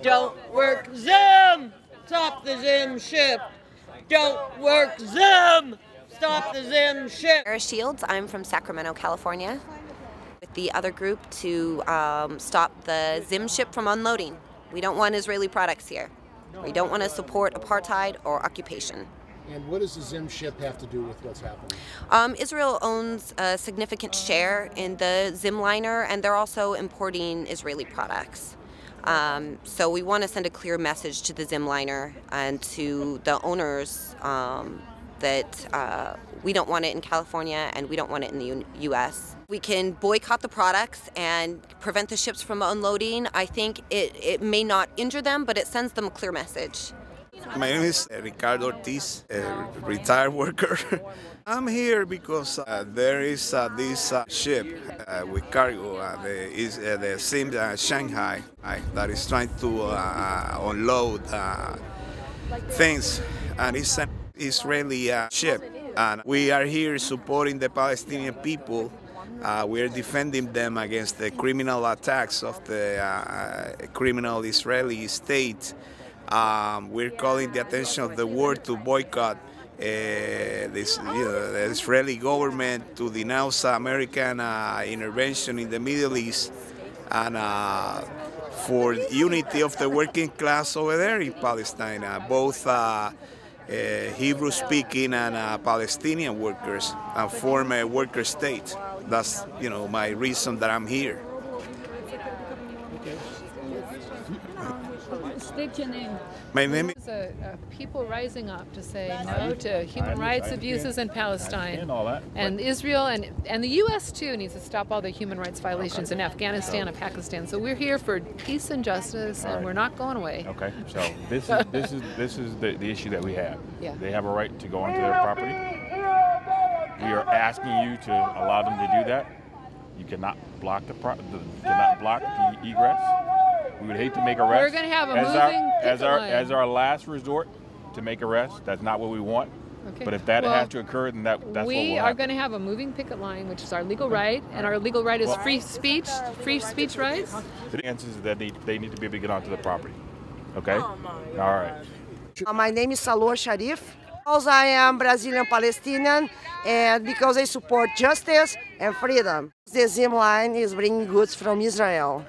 Don't work Zim! Stop the Zim ship! Don't work Zim! Stop the Zim ship! Sarah Shields, I'm from Sacramento, California, with the other group to stop the Zim ship from unloading. We don't want Israeli products here. We don't want to support apartheid or occupation. And what does the Zim ship have to do with what's happening? Israel owns a significant share in the Zim liner, and they're also importing Israeli products. So we want to send a clear message to the Zim liner and to the owners that we don't want it in California and we don't want it in the U.S. We can boycott the products and prevent the ships from unloading. I think it may not injure them, but it sends them a clear message. My name is Ricardo Ortiz, a retired worker. I'm here because there is this ship with cargo, the Zim Shanghai, that is trying to unload things, and it's an Israeli ship. And we are here supporting the Palestinian people. We are defending them against the criminal attacks of the criminal Israeli state. We're calling the attention of the world to boycott the Israeli government, to denounce American intervention in the Middle East, and for unity of the working class over there in Palestine, both Hebrew-speaking and Palestinian workers, and form a worker state. That's my reason that I'm here. State your name. My name is people rising up to say no to human rights abuses in Palestine, and Israel and the U.S. too needs to stop all the human rights violations in Afghanistan and Pakistan. So we're here for peace and justice, and we're not going away. Okay, so this is the issue that we have. Yeah. They have a right to go onto their property. We are asking you to allow them to do that. You cannot block the egress. We would hate to make arrests. We're going to have a moving picket line. As our last resort to make arrests. That's not what we want. Okay. But if that has to occur, then that's what will happen. We are going to have a moving picket line, which is our legal right, and our legal right is free speech rights. The answer is that they need to be able to get onto the property. Okay? All right. My name is Salor Sharif. Because I am Brazilian Palestinian, and because I support justice and freedom. The Zim line is bringing goods from Israel.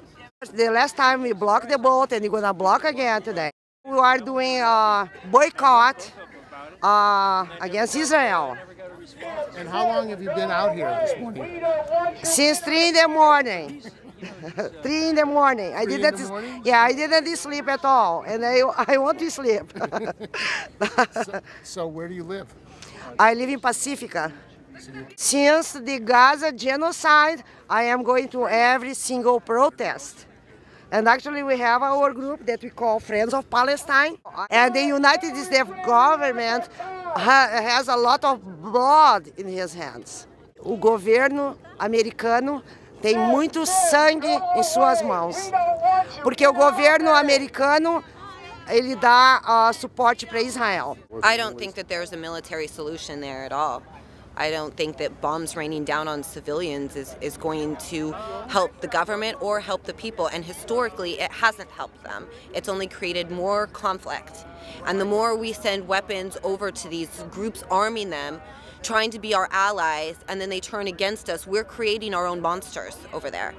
The last time we blocked the boat, and we're going to block again today. We are doing a boycott against Israel. And how long have you been out here this morning? Since 3 in the morning. 3 in the morning. I didn't sleep at all, and I want to sleep. So where do you live? I live in Pacifica. Since the Gaza genocide, I am going to every single protest. And actually we have our group that we call Friends of Palestine. And the United States government has a lot of blood in his hands. O governo americano tem muito sangue em suas mãos. Porque o governo americano ele dá suporte para Israel. I don't think that there's a military solution there at all. I don't think that bombs raining down on civilians is going to help the government or help the people. And historically, it hasn't helped them. It's only created more conflict. And the more we send weapons over to these groups, arming them, trying to be our allies, and then they turn against us, we're creating our own monsters over there.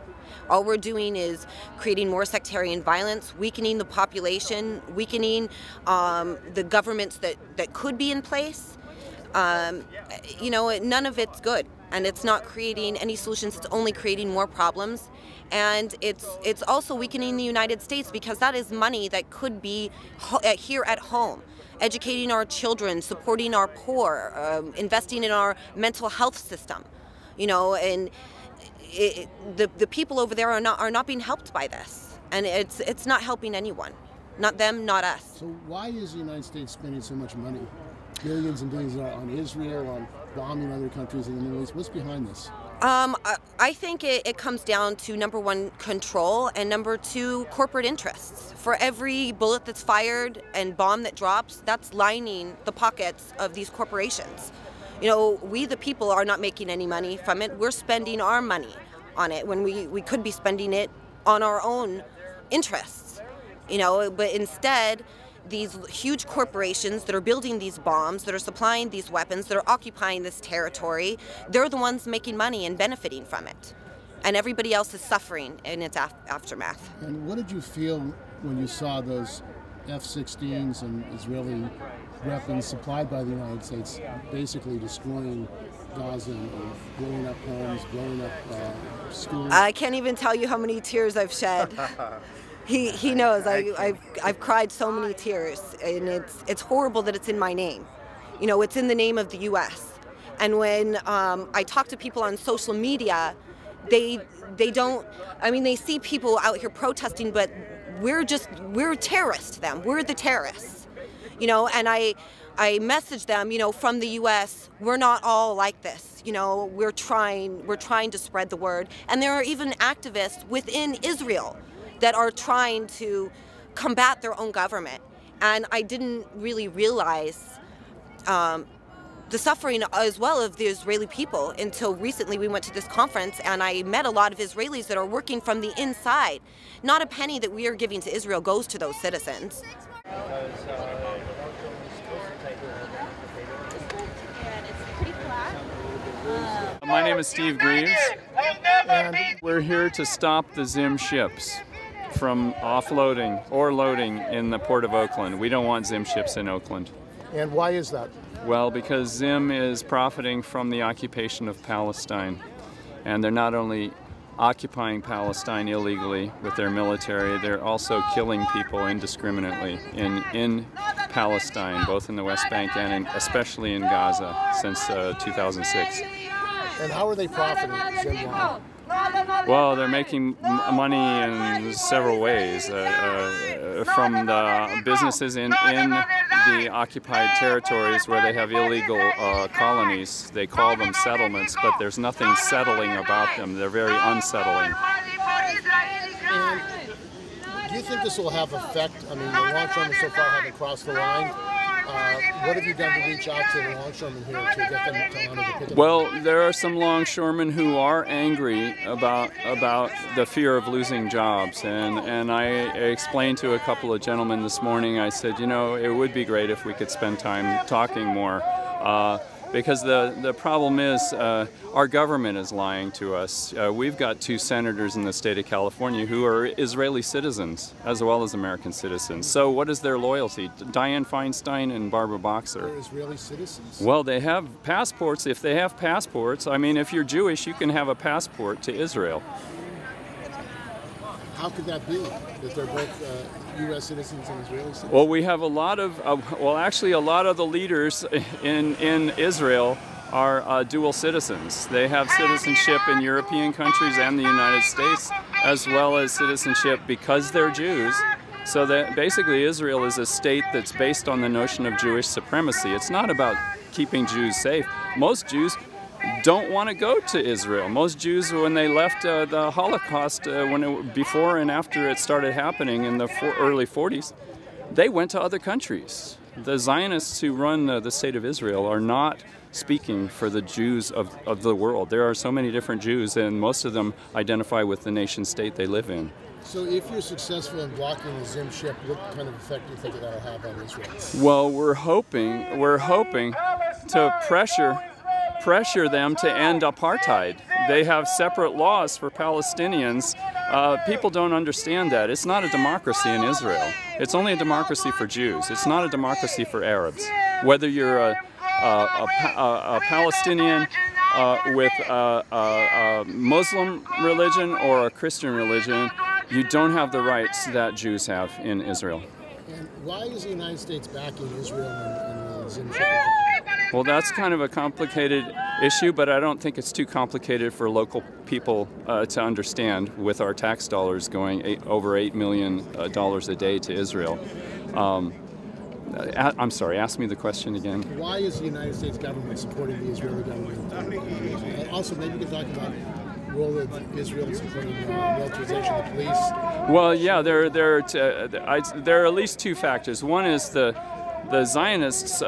All we're doing is creating more sectarian violence, weakening the population, weakening the governments that could be in place. None of it's good, and it's not creating any solutions. It's only creating more problems, and it's also weakening the United States, because that is money that could be here at home, educating our children, supporting our poor, investing in our mental health system, and the people over there are not being helped by this, and it's not helping anyone, not them, not us. So why is the United States spending so much money? Billions and billions on Israel, on bombing other countries in the Middle East. What's behind this? I think it comes down to, number one, control, and number two, corporate interests. For every bullet that's fired and bomb that drops, that's lining the pockets of these corporations. We the people are not making any money from it. We're spending our money on it when we could be spending it on our own interests. you know, but instead these huge corporations that are building these bombs, that are supplying these weapons, that are occupying this territory, they're the ones making money and benefiting from it. And everybody else is suffering in its aftermath. And what did you feel when you saw those F-16s and Israeli weapons supplied by the United States basically destroying Gaza and blowing up homes, blowing up schools? I can't even tell you how many tears I've shed. He knows. I've cried so many tears, and it's horrible that it's in my name. You know, it's in the name of the U.S. And when I talk to people on social media, they don't. I mean, they see people out here protesting, but we're terrorists to them. We're the terrorists. You know, and I message them, you know, from the U.S., we're not all like this. You know, we're trying to spread the word. And there are even activists within Israel that are trying to combat their own government. And I didn't really realize the suffering as well of the Israeli people until recently. We went to this conference and I met a lot of Israelis that are working from the inside. Not a penny that we are giving to Israel goes to those citizens. My name is Steve Greaves, and we're here to stop the Zim ships from offloading or loading in the Port of Oakland. We don't want Zim ships in Oakland. And why is that? Well, because Zim is profiting from the occupation of Palestine. And they're not only occupying Palestine illegally with their military, they're also killing people indiscriminately in Palestine, both in the West Bank and especially in Gaza since 2006. And how are they profiting, Zim? Well, they're making money in several ways. From the businesses in the occupied territories where they have illegal colonies. They call them settlements, but there's nothing settling about them. They're very unsettling. And do you think this will have effect? I mean, the longshoremen so far haven't crossed the line. What have you done to reach out to the longshoremen here to get them to honor the picket? Well, there are some longshoremen who are angry about the fear of losing jobs, and I explained to a couple of gentlemen this morning. I said, you know, it would be great if we could spend time talking more, because the problem is our government is lying to us. We've got 2 senators in the state of California who are Israeli citizens as well as American citizens. So what is their loyalty? Dianne Feinstein and Barbara Boxer. They're Israeli citizens? Well, they have passports. If they have passports, I mean, if you're Jewish, you can have a passport to Israel. How could that be, that they're both U.S. citizens and Israeli citizens? Well, we have a lot of, well, actually a lot of the leaders in Israel are dual citizens. They have citizenship in European countries and the United States, as well as citizenship because they're Jews. So that basically Israel is a state that's based on the notion of Jewish supremacy. It's not about keeping Jews safe. Most Jews don't want to go to Israel. Most Jews, when they left the Holocaust, before and after it started happening in the early 40s, they went to other countries. The Zionists who run the state of Israel are not speaking for the Jews of the world. There are so many different Jews, and most of them identify with the nation state they live in. So if you're successful in blocking the Zim ship, what kind of effect do you think that'll have on Israel? Well, we're hoping to pressure them to end apartheid. They have separate laws for Palestinians. People don't understand that. It's not a democracy in Israel. It's only a democracy for Jews. It's not a democracy for Arabs. Whether you're a Palestinian with a Muslim religion or a Christian religion, you don't have the rights that Jews have in Israel. And why is the United States backing Israel in the Zim shipping? Well, that's kind of a complicated issue, but I don't think it's too complicated for local people to understand with our tax dollars going over $8 million a day to Israel. I'm sorry, ask me the question again. Why is the United States government supporting the Israeli government? And also, maybe you can talk about the role of Israel in supporting militarization of the police. Well, yeah, there are at least 2 factors. One is the Zionists,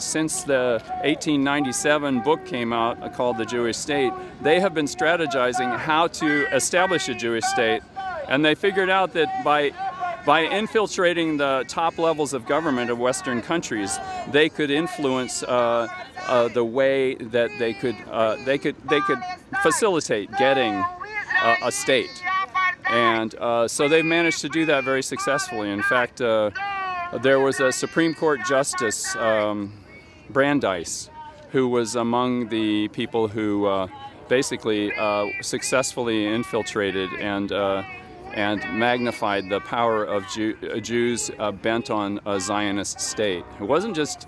since the 1897 book came out called The Jewish State, they have been strategizing how to establish a Jewish state, and they figured out that by by infiltrating the top levels of government of Western countries, they could influence the way that they could facilitate getting a state. And so they've managed to do that very successfully. In fact, there was a Supreme Court Justice, Brandeis, who was among the people who basically successfully infiltrated and magnified the power of Jews bent on a Zionist state. It wasn't just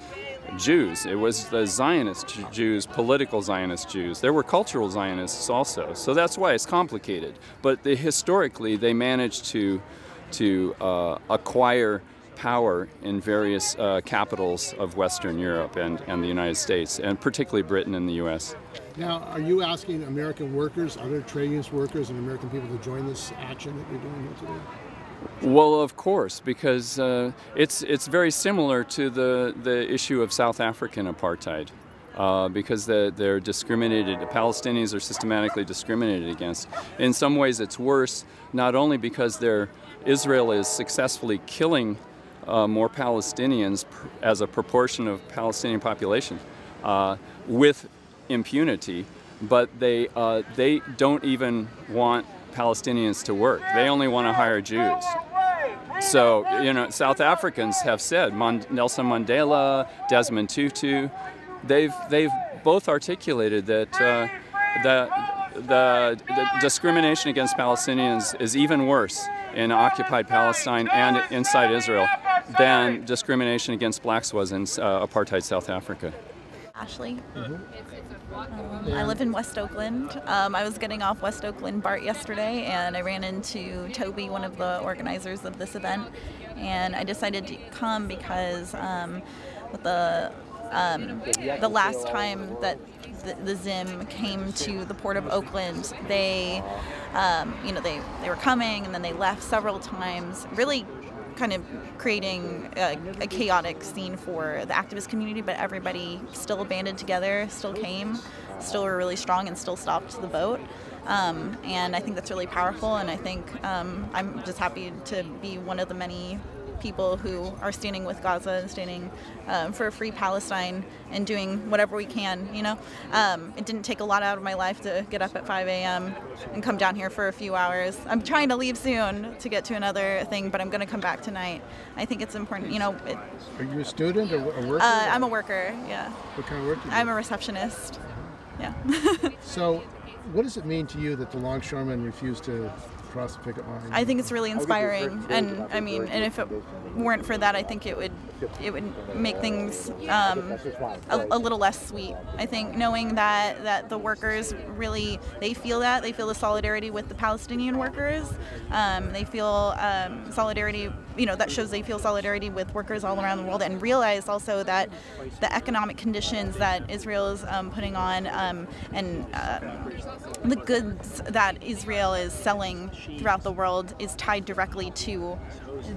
Jews, it was the Zionist Jews, political Zionist Jews. There were cultural Zionists also, so that's why it's complicated. But historically, they managed to acquire power in various capitals of Western Europe and the United States, and particularly Britain and the U.S. Now, are you asking American workers, other trade unions workers, and American people to join this action that you're doing here today? Well, of course, because it's very similar to the issue of South African apartheid, because they're discriminated. The Palestinians are systematically discriminated against. In some ways, it's worse, not only because Israel is successfully killing more Palestinians as a proportion of Palestinian population with impunity, but they don't even want Palestinians to work. They only want to hire Jews. So, you know, South Africans have said, Nelson Mandela, Desmond Tutu, they've both articulated that the discrimination against Palestinians is even worse in occupied Palestine and inside Israel than discrimination against blacks was in apartheid South Africa. Ashley. I live in West Oakland. I was getting off West Oakland BART yesterday, and I ran into Toby, one of the organizers of this event, and I decided to come because with the last time that the Zim came to the Port of Oakland, they were coming and then they left several times, really kind of creating a chaotic scene for the activist community, but everybody still banded together, still came, still were really strong, and still stopped the vote. And I think that's really powerful, and I think I'm just happy to be one of the many people who are standing with Gaza and standing for a free Palestine and doing whatever we can, you know. It didn't take a lot out of my life to get up at 5 a.m. and come down here for a few hours. I'm trying to leave soon to get to another thing, but I'm going to come back tonight. I think it's important, you know. Are you a student or a worker? I'm a worker, yeah. What kind of work do you do? I'm a receptionist, yeah. So, what does it mean to you that the longshoremen refused to cross the picket line? I think it's really inspiring, and I mean, and if it weren't for that, I think it would make things a little less sweet. I think knowing that the workers really, they feel the solidarity with the Palestinian workers. They feel solidarity, you know, that shows they feel solidarity with workers all around the world, and realize also that the economic conditions that Israel is putting on and the goods that Israel is selling throughout the world is tied directly to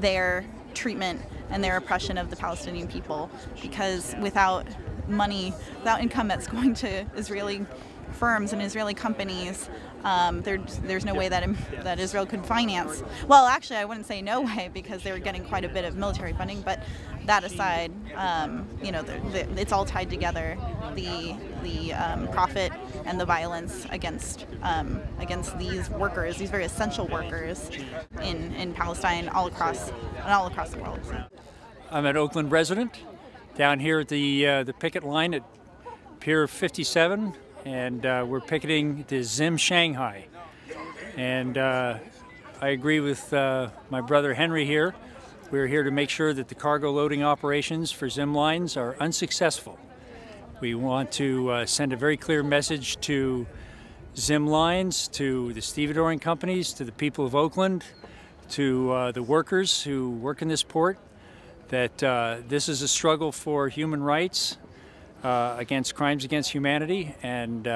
their treatment and their oppression of the Palestinian people, because without money, without income that's going to Israeli firms and Israeli companies, there's no way that Israel could finance. Well, actually, I wouldn't say no way, because they were getting quite a bit of military funding, but that aside, you know, it's all tied together. The profit and the violence against these workers, these very essential workers in Palestine, all across the world. I'm an Oakland resident, down here at the picket line at Pier 57, and we're picketing the Zim Shanghai. And I agree with my brother Henry here. We're here to make sure that the cargo loading operations for Zim lines are unsuccessful. We want to send a very clear message to Zim lines, to the stevedoring companies, to the people of Oakland, to the workers who work in this port, that this is a struggle for human rights against crimes against humanity, and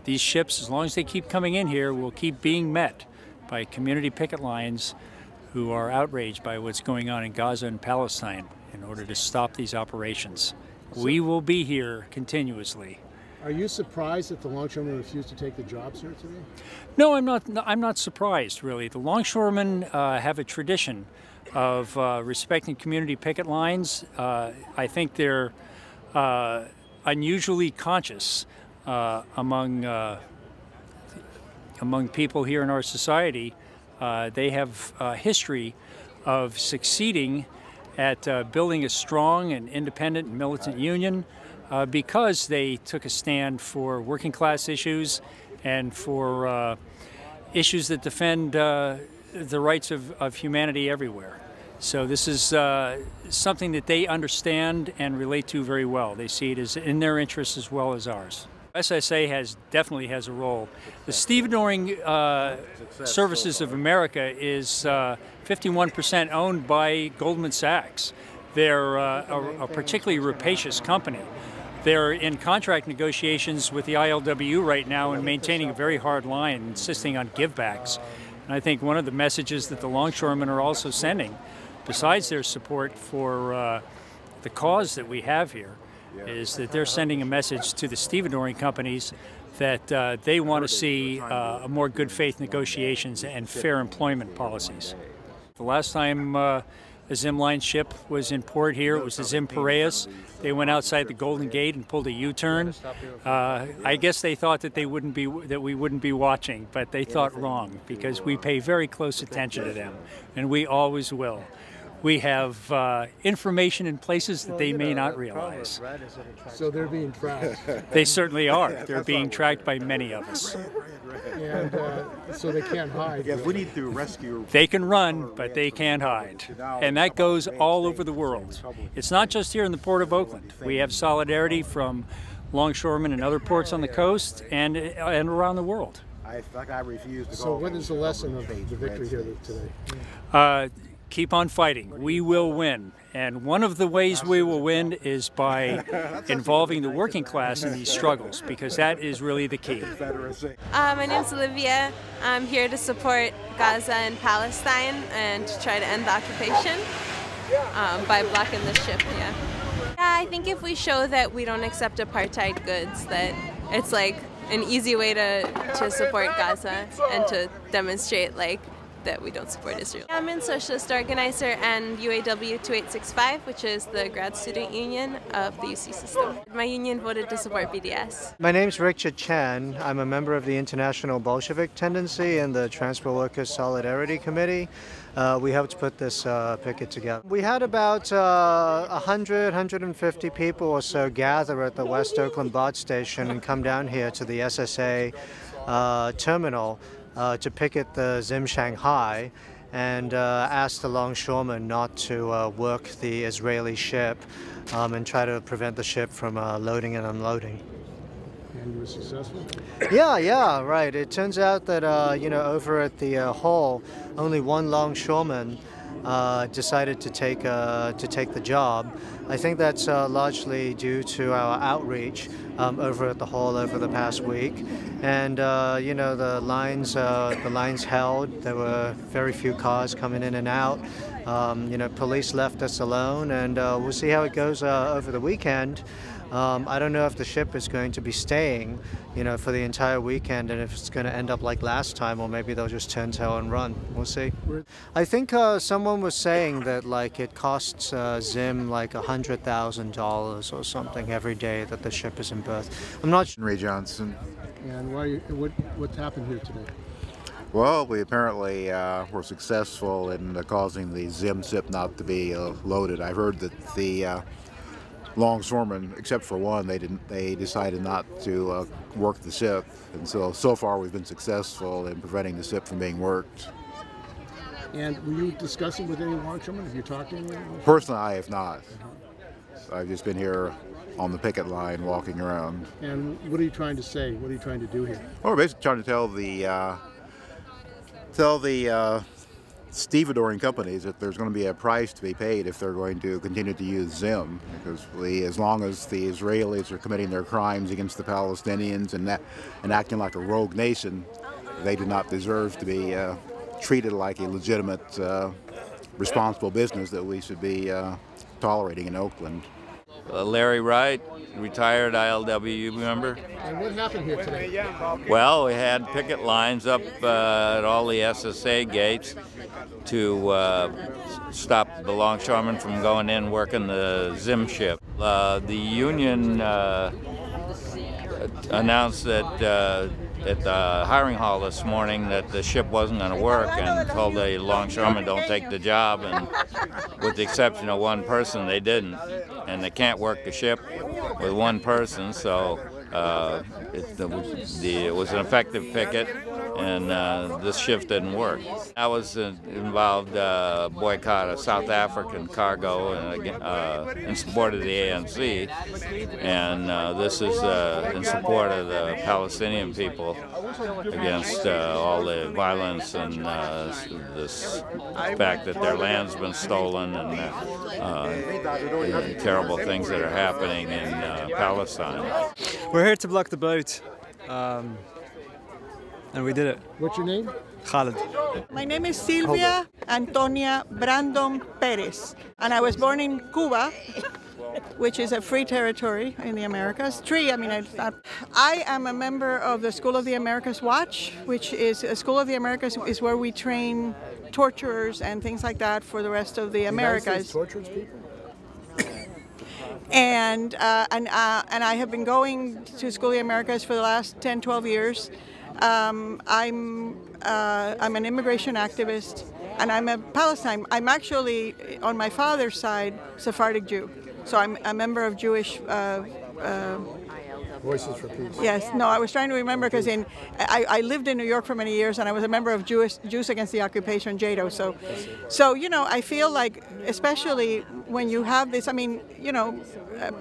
these ships, as long as they keep coming in here, will keep being met by community picket lines who are outraged by what's going on in Gaza and Palestine in order to stop these operations. We will be here continuously. Are you surprised that the longshoremen refused to take the jobs here today? No, I'm not. I'm not surprised, really. The longshoremen have a tradition of respecting community picket lines. I think they're unusually conscious among people here in our society. They have a history of succeeding at building a strong and independent and militant union because they took a stand for working class issues and for issues that defend the rights of humanity everywhere. So this is something that they understand and relate to very well. They see it as in their interests as well as ours. SSA definitely has a role. The stevedoring Services of America is 51% owned by Goldman Sachs. They're a particularly rapacious company. They're in contract negotiations with the ILWU right now and maintaining a very hard line, insisting on givebacks. And I think one of the messages that the longshoremen are also sending, besides their support for the cause that we have here, is that they're sending a message to the stevedoring companies that they want to see more good faith negotiations and fair employment policies. The last time a Zim Line ship was in port here, it was the Zim Piraeus. They went outside the Golden Gate and pulled a U-turn. I guess they thought that we wouldn't be watching, but they thought wrong, because we pay very close attention to them, and we always will. We have information in places that they may not realize. So they're being tracked. They certainly are. They're being tracked by many of us. And so they can't hide. If we need to rescue. They can run, but they can't hide. And that goes all over the world. It's not just here in the Port of Oakland. We have solidarity from longshoremen and other ports on the coast and around the world. So what is the lesson of the victory here today? Keep on fighting. We will win. And one of the ways we will win is by involving the working class in these struggles, because that is really the key. My name's Olivia. I'm here to support Gaza and Palestine and to try to end the occupation by blocking the ship, yeah. I think if we show that we don't accept apartheid goods, that it's like an easy way to support Gaza and to demonstrate like that we don't support Israel. I'm in Socialist Organizer and UAW 2865, which is the grad student union of the UC system. My union voted to support BDS. My name's Richard Chen. I'm a member of the International Bolshevik Tendency and the Transport Workers Solidarity Committee. We helped put this picket together. We had about 100, 150 people or so gather at the West Oakland BART station and come down here to the SSA terminal to picket the Zim Shanghai and ask the longshoremen not to work the Israeli ship and try to prevent the ship from loading and unloading. And you were successful? Yeah, right. It turns out that, you know, over at the hall, only one longshoreman decided to take the job. I think that's largely due to our outreach over at the hall over the past week, and you know, the lines held. There were very few cars coming in and out. You know, police left us alone, and we'll see how it goes over the weekend. I don't know if the ship is going to be staying, you know, for the entire weekend, and if it's going to end up like last time, or maybe they'll just turn tail and run. We'll see. I think someone was saying that like it costs Zim like $100,000 or something every day that the ship is in berth. I'm not sure. Ray Johnson. And what happened here today? Well, we apparently were successful in causing the Zim ship not to be loaded. I've heard that the longshoremen, except for one, they decided not to work the ship, and so far we've been successful in preventing the ship from being worked. And were you discussing with any longshoremen? Have you talked to anyone? Personally, I have not. I've just been here on the picket line walking around. And what are you trying to say? What are you trying to do here? Well, we're basically trying to tell the stevedoring companies that there's going to be a price to be paid if they're going to continue to use Zim, because as long as the Israelis are committing their crimes against the Palestinians and acting like a rogue nation, they do not deserve to be treated like a legitimate, responsible business that we should be tolerating in Oakland. Larry Wright, retired ILWU member. And what happened here today? Well, we had picket lines up at all the SSA gates to stop the longshoremen from going in working the Zim ship. The union announced that at the hiring hall this morning that the ship wasn't going to work, and told the longshoremen don't take the job, and with the exception of one person, they didn't. And they can't work the ship with one person, so it was an effective picket, and this shift didn't work. I was involved boycott a South African cargo in support of the ANC, and this is in support of the Palestinian people against all the violence and this fact that their land's been stolen, and terrible things that are happening in Palestine. We're here to block the boat, and we did it. What's your name? Khaled. My name is Silvia Antonia Brandon Perez, and I was born in Cuba, which is a free territory in the Americas. I am a member of the School of the Americas Watch, which is a School of the Americas is where we train torturers and things like that for the rest of the Americas. Tortures people? And I have been going to School of the Americas for the last 10, 12 years. I'm an immigration activist, and I'm a Palestine. I'm actually, on my father's side, Sephardic Jew. So I'm a member of Jewish Voices for Peace. Yes, no, I was trying to remember because I lived in New York for many years, and I was a member of Jews Against the Occupation, JADO. So you know, I feel like, especially when you have this, I mean, you know,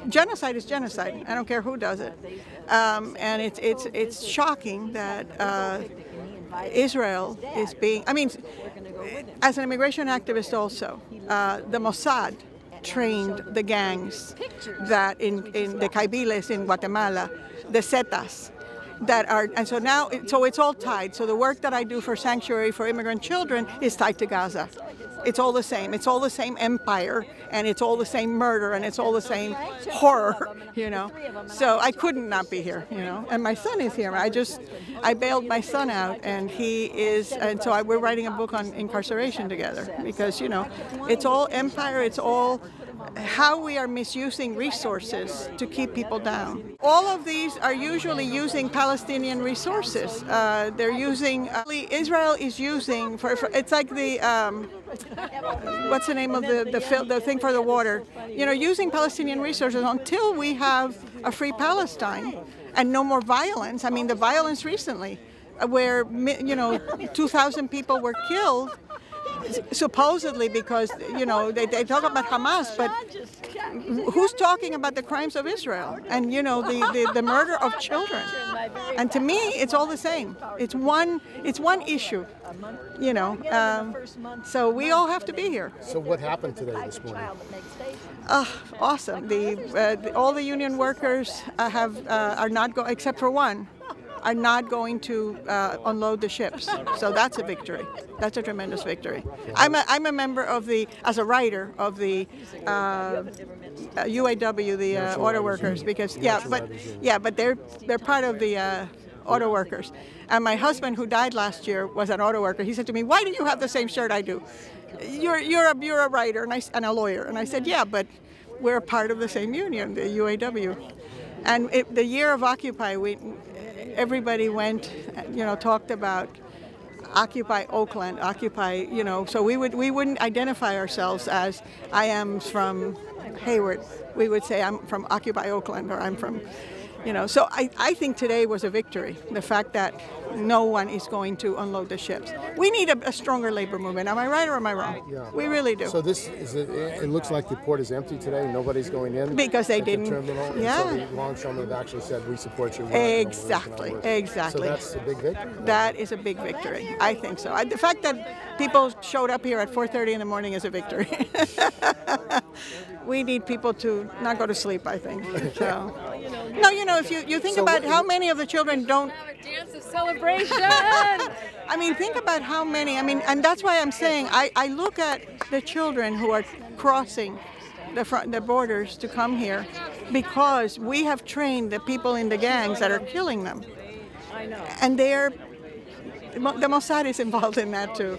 genocide is genocide. I don't care who does it, and it's shocking that Israel is being. I mean, as an immigration activist, also the Mossad trained the gangs that in the Caibiles in Guatemala, the Zetas, that are, and so now, so it's all tied. So the work that I do for Sanctuary for Immigrant Children is tied to Gaza. It's all the same. It's all the same empire, and it's all the same murder, and it's all the same horror, you know. So I couldn't not be here, you know. And my son is here. I bailed my son out, and he is, and so we're writing a book on incarceration together, because, you know, it's all empire, it's all how we are misusing resources to keep people down. All of these are usually using Palestinian resources. They're using, Israel is using, it's like the, what's the name of the thing for the water? You know, using Palestinian resources until we have a free Palestine and no more violence. I mean, the violence recently, where, you know, 2,000 people were killed, supposedly because, you know, they talk about Hamas, but who's talking about the crimes of Israel and, you know, the murder of children? And to me, it's all the same. It's one issue, you know. So we all have to be here. So what happened today, this morning? Awesome. All the union workers are not going, except for one, are not going to unload the ships. So that's a victory. That's a tremendous victory. I'm a member of as a writer of the UAW, the auto workers, because but they're part of the auto workers. And my husband, who died last year, was an auto worker. He said to me, "Why do you have the same shirt I do? You're a writer and a lawyer." And I said, "Yeah, but we're a part of the same union, the UAW." And the year of Occupy, everybody went, you know, talked about Occupy Oakland, Occupy, you know, so we wouldn't identify ourselves as I am from Hayward. We would say I'm from Occupy Oakland, or I'm from, you know. So I think today was a victory, the fact that no one is going to unload the ships. We need a stronger labor movement. Am I right or am I wrong? Yeah. We really do. So it looks like the port is empty today. Nobody's going in because they didn't. The terminal, yeah. So the longshoremen have actually said, "We support you." Exactly. Exactly. So that's a big victory. That is a big victory. I think so. The fact that people showed up here at 4:30 in the morning is a victory. We need people to not go to sleep, I think. So. No, you know, if you think about how many of the children don't have a dance of celebration. I mean, think about how many. I mean, and that's why I'm saying I look at the children who are crossing the borders to come here because we have trained the people in the gangs that are killing them. And the Mossad is involved in that too.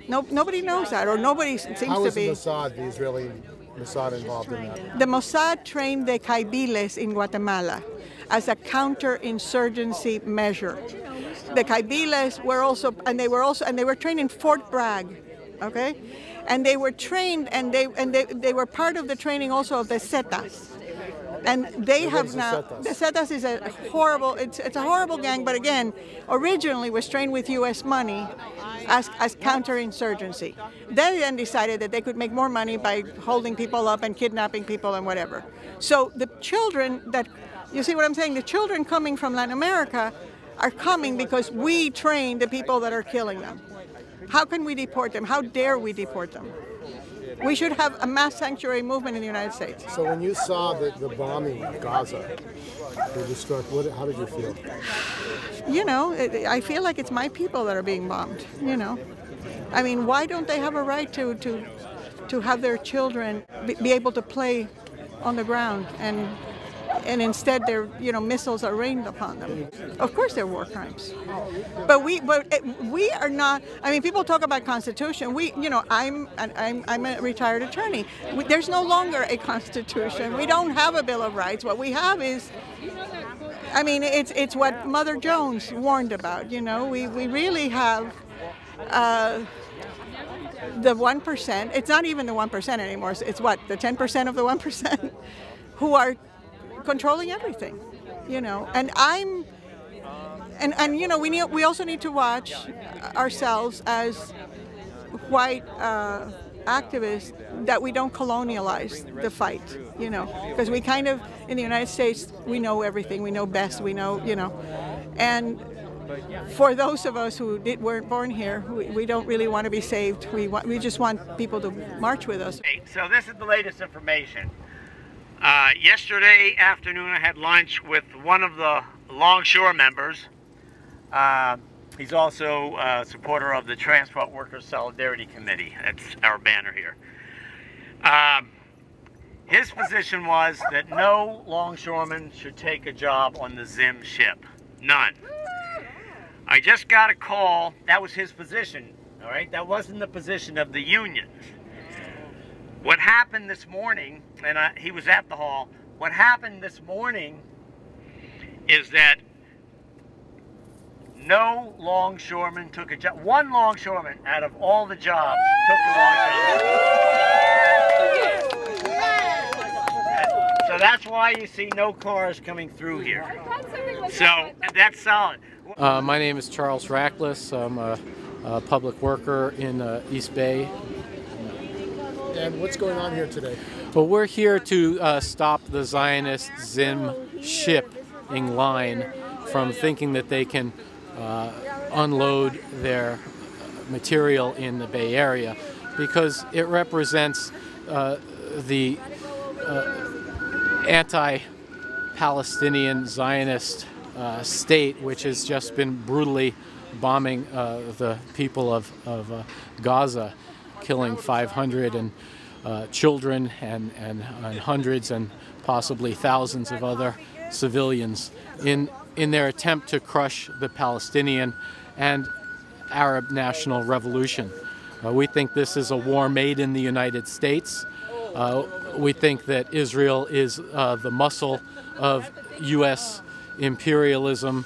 Nobody knows that, or nobody seems to be. How is the Mossad, the Israeli Mossad, involved in that? The Mossad trained the Kaibiles in Guatemala as a counterinsurgency measure. The Kaibiles were also, and they were trained in Fort Bragg, okay, and they were trained, and they were part of the training also of the Zetas. And they have now, the Zetas is a horrible, it's a horrible gang, but again, originally was trained with U.S. money as counterinsurgency. They then decided that they could make more money by holding people up and kidnapping people and whatever. So the children that, you see what I'm saying, the children coming from Latin America are coming because we train the people that are killing them. How can we deport them? How dare we deport them? We should have a mass sanctuary movement in the United States. So when you saw the bombing of Gaza, the destruction, how did you feel? You know, I feel like it's my people that are being bombed, you know. I mean, why don't they have a right to have their children be able to play on the ground, and instead their missiles are rained upon them? Of course they're war crimes, but we are not. I mean, people talk about Constitution. I'm a retired attorney. There's no longer a Constitution. We don't have a Bill of Rights. What we have is, I mean, it's what Mother Jones warned about. You know, we really have the 1%. It's not even the 1% anymore. It's what, the 10% of the 1% who are controlling everything, you know. And you know, we also need to watch ourselves as white activists that we don't colonialize the fight, you know, because we kind of, in the United States, we know everything, we know best, we know, you know, and for those of us who weren't born here, we don't really want to be saved. We just want people to march with us. So this is the latest information. Yesterday afternoon I had lunch with one of the Longshore members. He's also a supporter of the Transport Workers Solidarity Committee. That's our banner here. His position was that no longshoreman should take a job on the Zim ship. None. I just got a call. That was his position, all right? That wasn't the position of the union. What happened this morning, and he was at the hall, what happened this morning is that no longshoreman took a job. One longshoreman out of all the jobs took the longshoreman. So that's why you see no cars coming through here. So that's solid. My name is Charles Rackless. I'm a public worker in East Bay. And what's going on here today? Well, we're here to stop the Zionist Zim shipping line from thinking that they can unload their material in the Bay Area, because it represents the anti-Palestinian Zionist state, which has just been brutally bombing the people of Gaza, killing 500 children and hundreds and possibly thousands of other civilians in their attempt to crush the Palestinian and Arab national revolution. We think this is a war made in the United States. We think that Israel is the muscle of U.S. imperialism's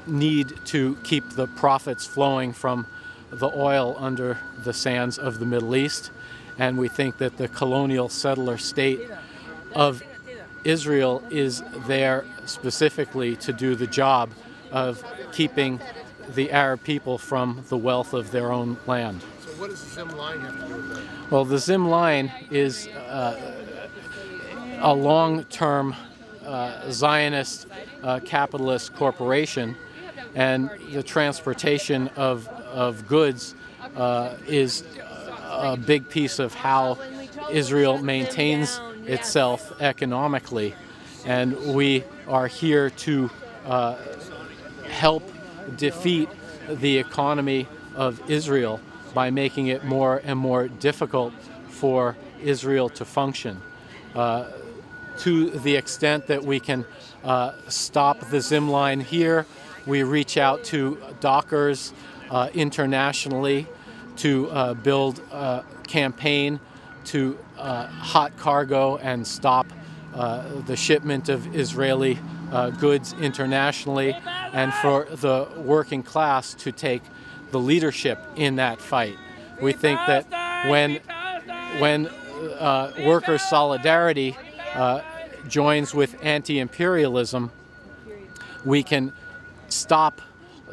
need to keep the profits flowing from the oil under the sands of the Middle East. And we think that the colonial settler state of Israel is there specifically to do the job of keeping the Arab people from the wealth of their own land. So what does the Zim line have to do with that? Well, the Zim line is a long-term Zionist capitalist corporation, and the transportation of goods is a big piece of how Israel maintains itself economically. And we are here to help defeat the economy of Israel by making it more and more difficult for Israel to function. to the extent that we can stop the Zim line here, we reach out to dockers internationally to build a campaign to hot cargo and stop the shipment of Israeli goods internationally, and for the working class to take the leadership in that fight. We think that when workers' solidarity joins with anti-imperialism, we can stop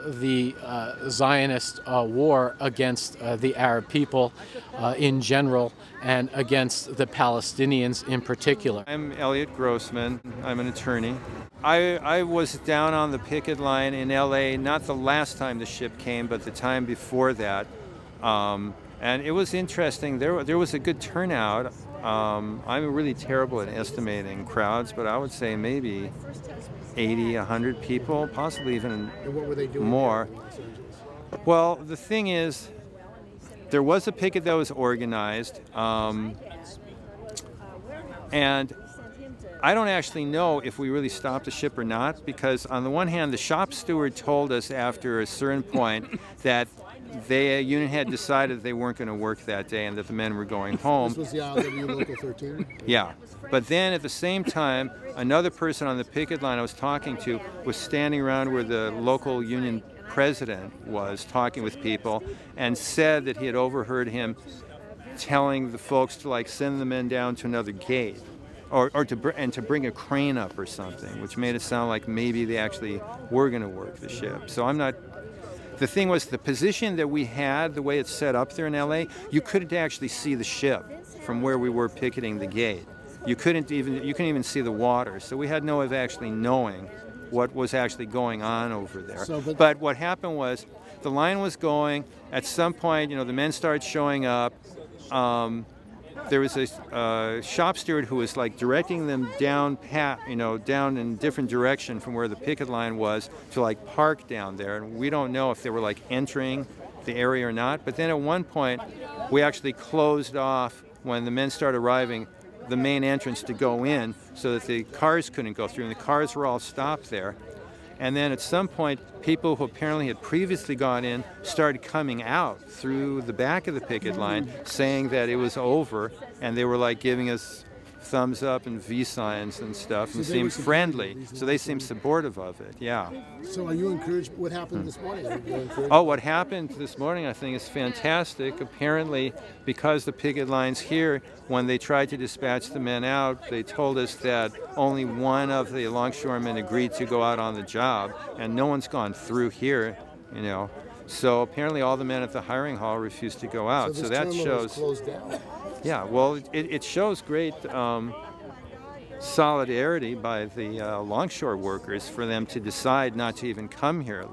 the Zionist war against the Arab people in general and against the Palestinians in particular. I'm Elliot Grossman. I'm an attorney. I was down on the picket line in LA, not the last time the ship came, but the time before that. And it was interesting. There was a good turnout. I'm really terrible at estimating crowds, but I would say maybe 80, 100 people, possibly even more. Well, the thing is, there was a picket that was organized, and I don't actually know if we really stopped the ship or not, because on the one hand, the shop steward told us after a certain point that the union had decided they weren't going to work that day and that the men were going home. This was the ILWU Local 13? Yeah. But then at the same time, another person on the picket line I was talking to was standing around where the local union president was talking with people and said that he had overheard him telling the folks to send the men down to another gate or to bring a crane up or something, which made it sound like maybe they actually were going to work the ship. So I'm not... The thing was, the position that we had, the way it's set up there in LA, you couldn't actually see the ship from where we were picketing the gate. You couldn't even see the water. So we had no way of actually knowing what was actually going on over there. But what happened was, the line was going. At some point, the men started showing up. There was a shop steward who was directing them down, down in a different direction from where the picket line was to park down there. And we don't know if they were entering the area or not. But then at one point, we actually closed off, when the men started arriving, the main entrance to go in so that the cars couldn't go through. And the cars were all stopped there. And then at some point, people who apparently had previously gone in started coming out through the back of the picket line, saying that it was over, and they were giving us thumbs up and V signs and stuff, and seemed friendly. So they seemed supportive of it, yeah. So are you encouraged? What happened this morning? Oh, what happened this morning I think is fantastic. Apparently, because the picket line's here, when they tried to dispatch the men out, they told us that only one of the longshoremen agreed to go out on the job, and no one's gone through here, So apparently all the men at the hiring hall refused to go out. So that shows... closed down. Yeah, well, it shows great solidarity by the longshore workers for them to decide not to even come here.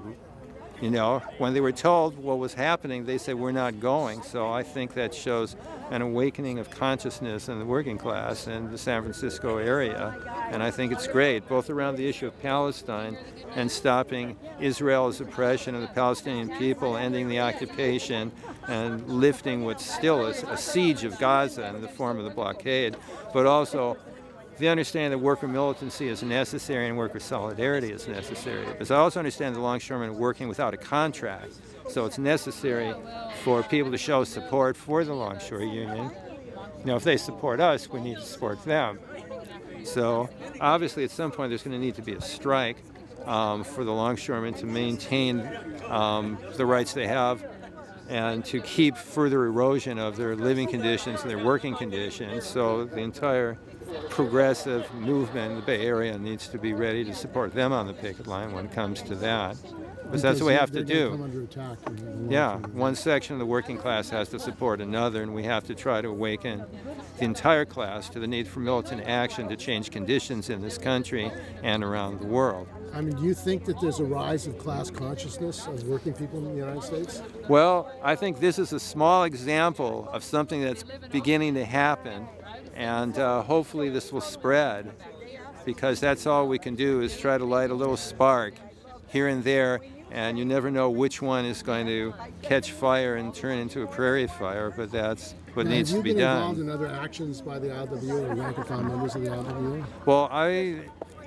When they were told what was happening, they said, we're not going. So I think that shows an awakening of consciousness in the working class in the San Francisco area. And I think it's great, both around the issue of Palestine and stopping Israel's oppression of the Palestinian people, ending the occupation, and lifting what's still a siege of Gaza in the form of the blockade, but also the understanding that worker militancy is necessary and worker solidarity is necessary. Because I also understand the longshoremen are working without a contract, so it's necessary for people to show support for the longshore union. If they support us, we need to support them. So obviously at some point there's going to need to be a strike for the longshoremen to maintain the rights they have and to keep further erosion of their living conditions and their working conditions. So the entire progressive movement in the Bay Area needs to be ready to support them on the picket line when it comes to that. Because that's what we have to do. Yeah, one section of the working class has to support another, and we have to try to awaken the entire class to the need for militant action to change conditions in this country and around the world. Do you think that there's a rise of class consciousness of working people in the United States? Well, I think this is a small example of something that's beginning to happen, and hopefully this will spread, because that's all we can do is try to light a little spark here and there and you never know which one is going to catch fire and turn into a prairie fire, but that's what needs to be done. Have you been involved in other actions by the ILWU or rank and file members of the ILWU? Well, I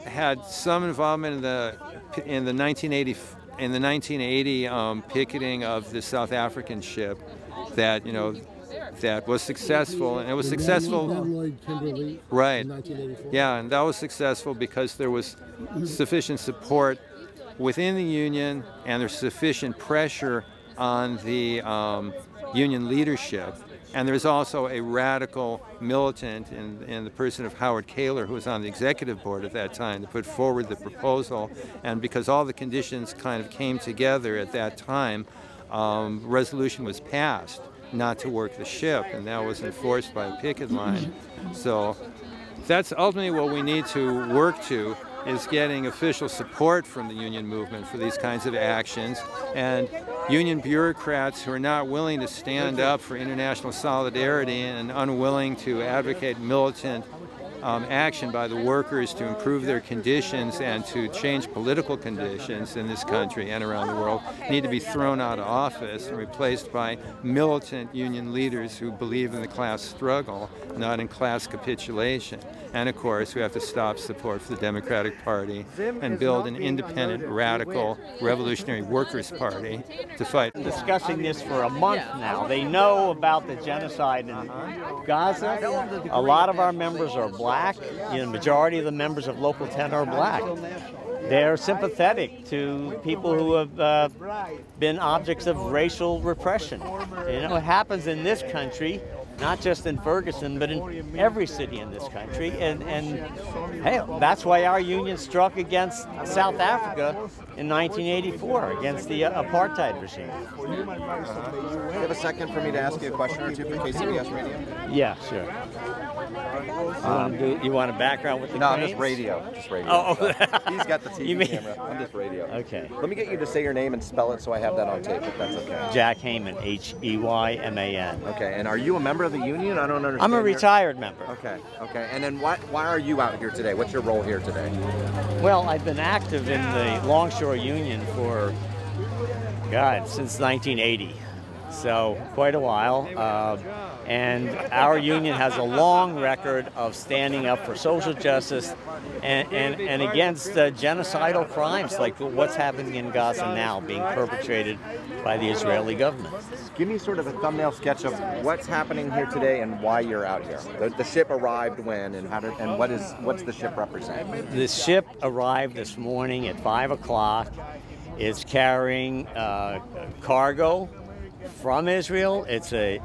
had some involvement in the 1980 picketing of the South African ship that that was successful, and it was successful. Right. In 1984. Yeah, and that was successful because there was sufficient support within the union, and there's sufficient pressure on the union leadership. And there's also a radical militant in the person of Howard Kaler, who was on the executive board at that time, to put forward the proposal. And because all the conditions kind of came together at that time, resolution was passed not to work the ship, and that was enforced by the picket line. So that's ultimately what we need to work to, is getting official support from the union movement for these kinds of actions, and union bureaucrats who are not willing to stand up for international solidarity and unwilling to advocate militant action by the workers to improve their conditions and to change political conditions in this country and around the world need to be thrown out of office and replaced by militant union leaders who believe in the class struggle, not in class capitulation. And of course, we have to stop support for the Democratic Party and build an independent, radical, revolutionary workers' party to fight. Discussing this for a month now. They know about the genocide in Gaza. A lot of our members are black. The majority of the members of Local 10 are black. They're sympathetic to people who have been objects of racial repression. It happens in this country, not just in Ferguson, but in every city in this country. And hey, that's why our union struck against South Africa in 1984, against the apartheid regime. Do you have a second for me to ask you a question or two for KCBS Radio? Yeah, sure. You want a background with the No, cranes? I'm just radio. Just radio. Oh, He's got the TV camera. I'm just radio. Okay. Let me get you to say your name and spell it so I have that on tape, if that's okay. Jack Heyman, H-E-Y-M-A-N. Okay, and are you a member of the union? I don't understand. I'm a retired member. Okay, okay. And then why are you out here today? What's your role here today? Well, I've been active in the Longshore Union for, since 1980. So quite a while. And our union has a long record of standing up for social justice and against genocidal crimes like what's happening in Gaza now, being perpetrated by the Israeli government. Give me sort of a thumbnail sketch of what's happening here today and why you're out here. The ship arrived when, and what's the ship represent? The ship arrived this morning at 5 o'clock. It's carrying cargo from Israel. It's the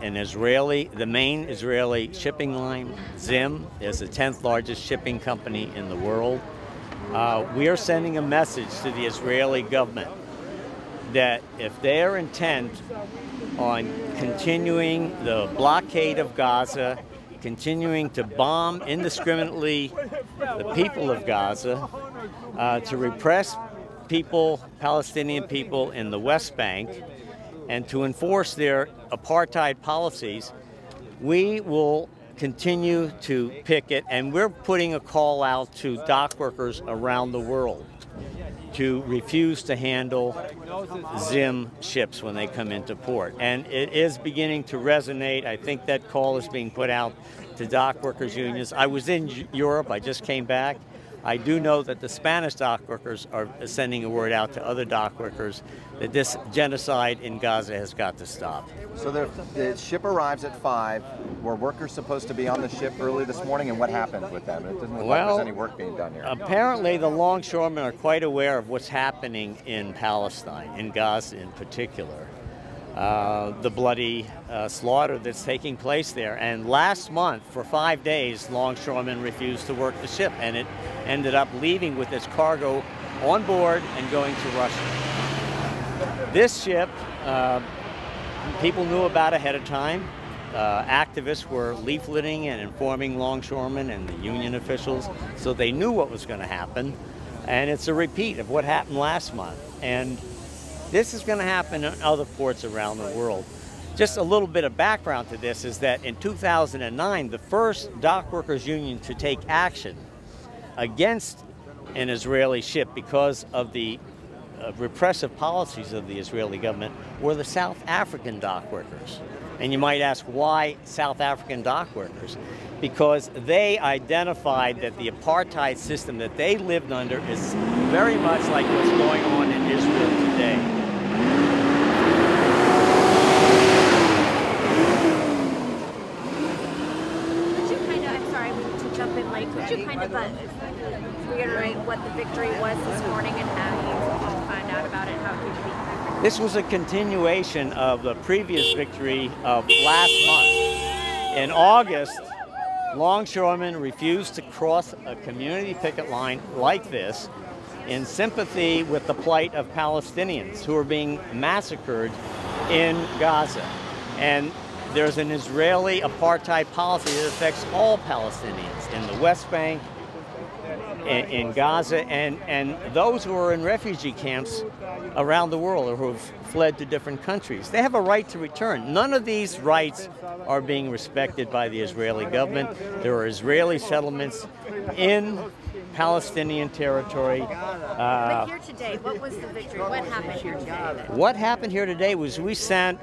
main Israeli shipping line. Zim is the 10th largest shipping company in the world. We are sending a message to the Israeli government that if their intent on continuing the blockade of Gaza, continuing to bomb indiscriminately the people of Gaza, to repress Palestinian people in the West Bank, and to enforce their apartheid policies, we will continue to picket, and we're putting a call out to dock workers around the world to refuse to handle Zim ships when they come into port. And it is beginning to resonate. I think that call is being put out to dock workers unions. I was in Europe, I just came back. I do know that the Spanish dock workers are sending a word out to other dock workers that this genocide in Gaza has got to stop. So the ship arrives at 5. Were workers supposed to be on the ship early this morning, and what happened with them? It doesn't look like there's any work being done here. Apparently the longshoremen are quite aware of what's happening in Palestine, in Gaza in particular. The bloody slaughter that's taking place there. And last month, for 5 days, longshoremen refused to work the ship, and it ended up leaving with its cargo on board and going to Russia. This ship, people knew about ahead of time. Activists were leafleting and informing longshoremen and the union officials, so they knew what was going to happen. And it's a repeat of what happened last month. And this is going to happen in other ports around the world. Just a little bit of background to this is that in 2009, the first dock workers union to take action against an Israeli ship because of the repressive policies of the Israeli government were the South African dock workers. And you might ask, why South African dock workers? Because they identified that the apartheid system that they lived under is very much like what's going on in Israel today. Could you kind of, I'm sorry to jump in late, could you kind of reiterate what the victory was this morning and how you found out about it, how it came to be? This was a continuation of the previous victory of last month. In August, longshoremen refused to cross a community picket line like this in sympathy with the plight of Palestinians who are being massacred in Gaza. And there's an Israeli apartheid policy that affects all Palestinians in the West Bank, in Gaza, and those who are in refugee camps around the world or who have fled to different countries. They have a right to return. None of these rights are being respected by the Israeli government. There are Israeli settlements in Palestinian territory. But here today, what was the victory? What happened here today? What happened here today was we sent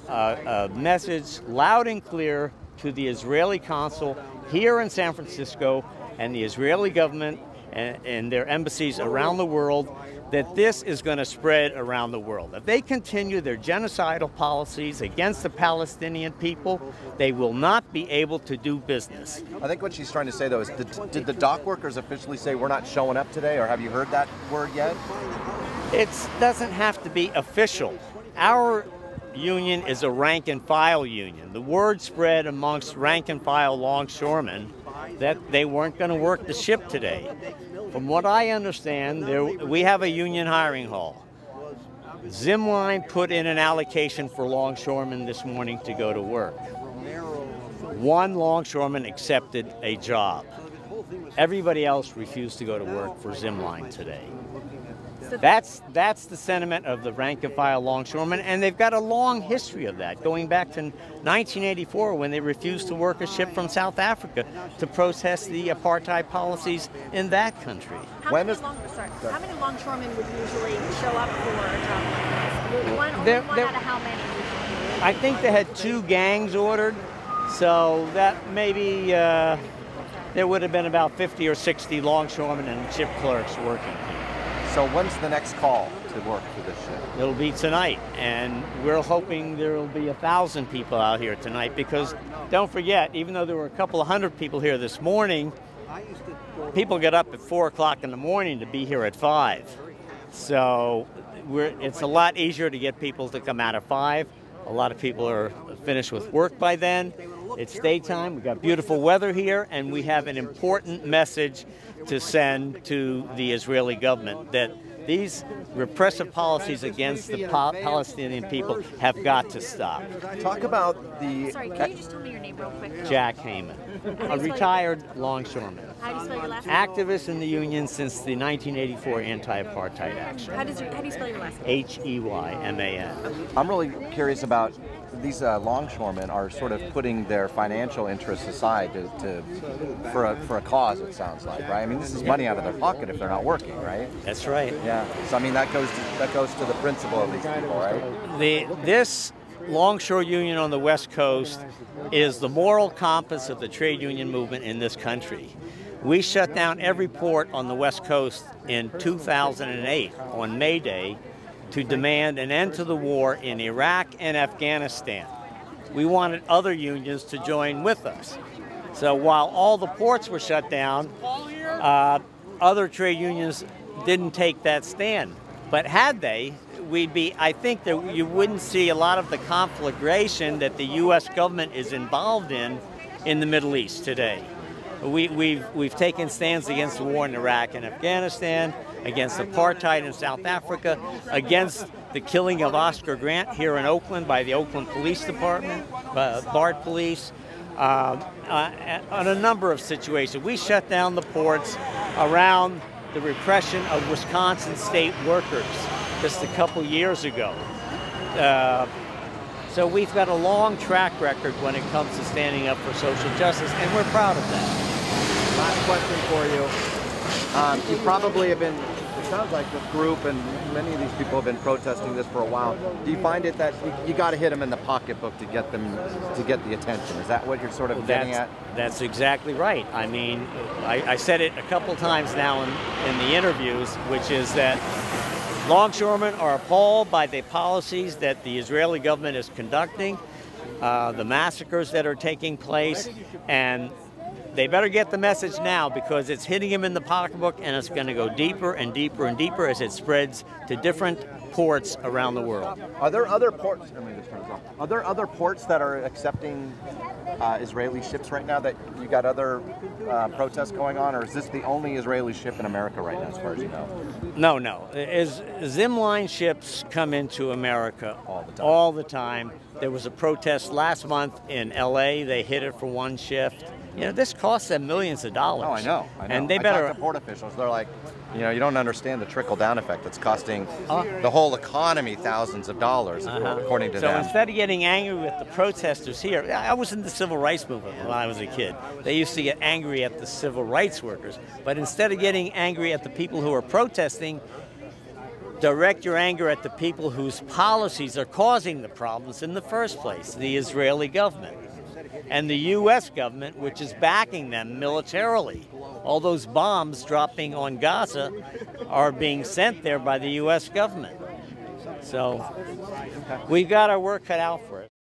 a message loud and clear to the Israeli consul here in San Francisco and the Israeli government and their embassies around the world that this is going to spread around the world. If they continue their genocidal policies against the Palestinian people, they will not be able to do business. I think what she's trying to say, though, is did the dock workers officially say we're not showing up today, or have you heard that word yet? It doesn't have to be official. Our union is a rank and file union. The word spread amongst rank and file longshoremen that they weren't going to work the ship today. From what I understand, we have a union hiring hall. Zimline put in an allocation for longshoremen this morning to go to work. One longshoreman accepted a job. Everybody else refused to go to work for Zimline today. That's the sentiment of the rank and file longshoremen, and they've got a long history of that, going back to 1984 when they refused to work a ship from South Africa to protest the apartheid policies in that country. How many longshoremen would usually show up for a job like this? One out of how many usually? I think they had 2 gangs ordered, so that maybe there would have been about 50 or 60 longshoremen and ship clerks working. So when's the next call to work for this ship? It'll be tonight, and we're hoping there will be 1,000 people out here tonight because don't forget, even though there were a couple of hundred people here this morning, people get up at 4 o'clock in the morning to be here at 5. So it's a lot easier to get people to come out at 5. A lot of people are finished with work by then. It's daytime, we've got beautiful weather here, and we have an important message to send to the Israeli government that these repressive policies against the Palestinian people have got to stop. Talk about the... Sorry, can you just tell me your name real quick? Jack Heyman, a retired longshoreman. How do you spell your last name? Activist in the union since the 1984 anti-apartheid action. How do you spell your last name? H-E-Y-M-A-N. I'm really curious about these longshoremen are sort of putting their financial interests aside for a cause, it sounds like, right? I mean, this is money out of their pocket if they're not working, right? That's right. Yeah. So I mean, that goes to the principle of these people, right? This longshore union on the West Coast is the moral compass of the trade union movement in this country. We shut down every port on the West Coast in 2008 on May Day to demand an end to the war in Iraq and Afghanistan. We wanted other unions to join with us. So while all the ports were shut down, other trade unions didn't take that stand. But had they, I think that you wouldn't see a lot of the conflagration that the U.S. government is involved in the Middle East today. We've taken stands against the war in Iraq and Afghanistan, against apartheid in South Africa, against the killing of Oscar Grant here in Oakland by the Oakland Police Department, BART Police, on a number of situations. We shut down the ports around the repression of Wisconsin state workers just a couple years ago. So we've got a long track record when it comes to standing up for social justice, and we're proud of that. Last question for you. You probably have been sounds like this group and many of these people have been protesting this for a while. Do you find it that you got to hit them in the pocketbook to get them to get the attention? Is that what you're sort of getting at? That's exactly right. I mean, I said it a couple times now in the interviews, which is that longshoremen are appalled by the policies that the Israeli government is conducting, the massacres that are taking place, and they better get the message now because it's hitting them in the pocketbook and it's going to go deeper and deeper and deeper as it spreads to different ports around the world. Are there other ports? Are there other ports that are accepting Israeli ships right now? That you got other protests going on, or is this the only Israeli ship in America right now, as far as you know? No. Zim line ships come into America all the time. There was a protest last month in L.A. They hit it for one shift. You know, this costs them millions of dollars. Oh, I know. And they better. I talked to port officials. They're like, you don't understand the trickle-down effect that's costing the whole economy thousands of dollars, according to them. So instead of getting angry with the protesters here, I was in the civil rights movement when I was a kid. They used to get angry at the civil rights workers. But instead of getting angry at the people who are protesting, direct your anger at the people whose policies are causing the problems in the first place, the Israeli government. And the U.S. government, which is backing them militarily. All those bombs dropping on Gaza are being sent there by the U.S. government. So we've got our work cut out for it.